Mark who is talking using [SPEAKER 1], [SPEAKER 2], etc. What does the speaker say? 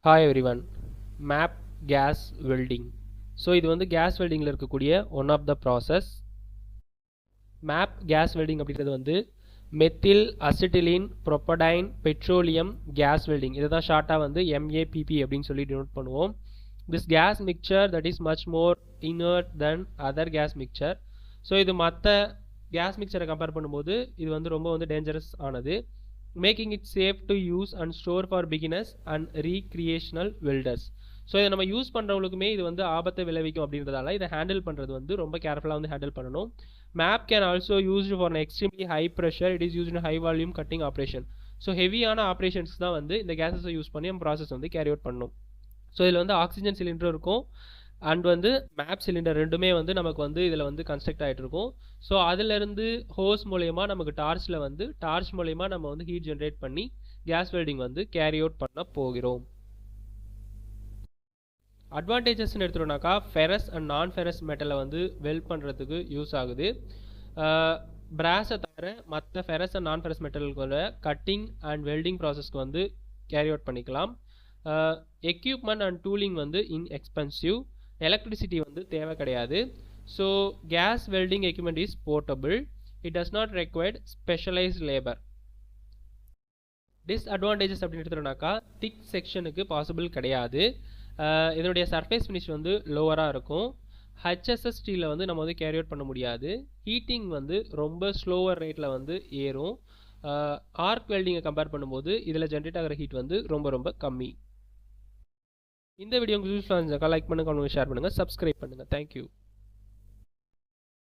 [SPEAKER 1] Hi everyone, MAP gas welding. So இது வந்து gas weldingல இருக்கக்கூடிய one of the process. MAP gas welding அப்படிங்கிறது வந்து methyl acetylene propadiene petroleum gas welding, இதை தான் ஷார்ட்டாக வந்து MAPP அப்படின்னு சொல்லி டினோட் பண்ணுவோம். This gas mixture that is much more inert than other gas mixture. So இது மற்ற கேஸ் மிக்சரை கம்பேர் பண்ணும்போது இது வந்து ரொம்ப வந்து டேஞ்சரஸ் ஆனது. Making it safe to use and store for beginners and recreational welders. So இதை நம்ம யூஸ் பண்ணுறவங்களுக்குமே இது வந்து ஆபத்தை விளைவிக்கும் அப்படின்றதால இதை ஹேண்டில் பண்ணுறது வந்து ரொம்ப கேர்ஃபுல்லாக வந்து ஹேண்டில் பண்ணணும். MAP can also used for extremely high pressure. It is used high volume cutting operation. So ஹெவியான ஆப்ரேஷன்ஸ் தான் வந்து இந்த கேஸஸை யூஸ் பண்ணி நம்ம ப்ராசஸ் வந்து கேரி அவுட் பண்ணணும். ஸோ இதில் வந்து ஆக்சிஜன் சிலிண்டர் இருக்கும் அண்ட் வந்து MAP சிலிண்டர் ரெண்டுமே வந்து நமக்கு வந்து இதில் வந்து கன்ஸ்ட்ரக்ட் ஆகிட்டு இருக்கும். ஸோ அதிலிருந்து ஹோஸ் மூலயமா நமக்கு டார்ச் மூலயமா நம்ம வந்து ஹீட் ஜென்ரேட் பண்ணி கேஸ் வெல்டிங் வந்து கேரி அவுட் பண்ண போகிறோம். அட்வான்டேஜஸ்ன்னு எடுத்துட்டோம்னாக்கா ஃபெரஸ் அண்ட் நான் ஃபெரஸ் மெட்டலை வந்து வெல்ட் பண்ணுறதுக்கு யூஸ் ஆகுது. பிராஸை தவிர மற்ற ஃபெரஸ் அண்ட் நான் ஃபெரஸ் மெட்டல்களோட கட்டிங் அண்ட் வெல்டிங் ப்ராசஸ்க்கு வந்து கேரி அவுட் பண்ணிக்கலாம். எக்யூப்மெண்ட் அண்ட் டூலிங் வந்து இன்எக்ஸ்பென்சிவ். எலக்ட்ரிசிட்டி வந்து தேவை கிடையாது. So gas welding equipment is portable. It does not required specialised labour. Disadvantages அப்படின்னு எடுத்துட்டோம்னாக்கா திக் செக்ஷனுக்கு பாசிபிள் கிடையாது. இதனுடைய சர்ஃபேஸ் ஃபினிஷ் வந்து லோவராக இருக்கும். HSS ஸ்டீலில் வந்து நம்ம வந்து கேரி அவுட் பண்ண முடியாது. ஹீட்டிங் வந்து ரொம்ப ஸ்லோவர் ரேட்டில் வந்து ஏறும். ஆர்க் வெல்டிங்கை கம்பேர் பண்ணும்போது இதில் ஜென்ரேட் ஆகிற ஹீட் வந்து ரொம்ப ரொம்ப கம்மி. இந்த வீடியோ உங்களுக்கு யூஸ்ஃபுல்லாக இருந்துச்சுக்கா லைக் பண்ணுங்கள், ஷேர் பண்ணுங்கள், சப்ஸ்கிரைப் பண்ணுங்கள். தேங்க்யூ.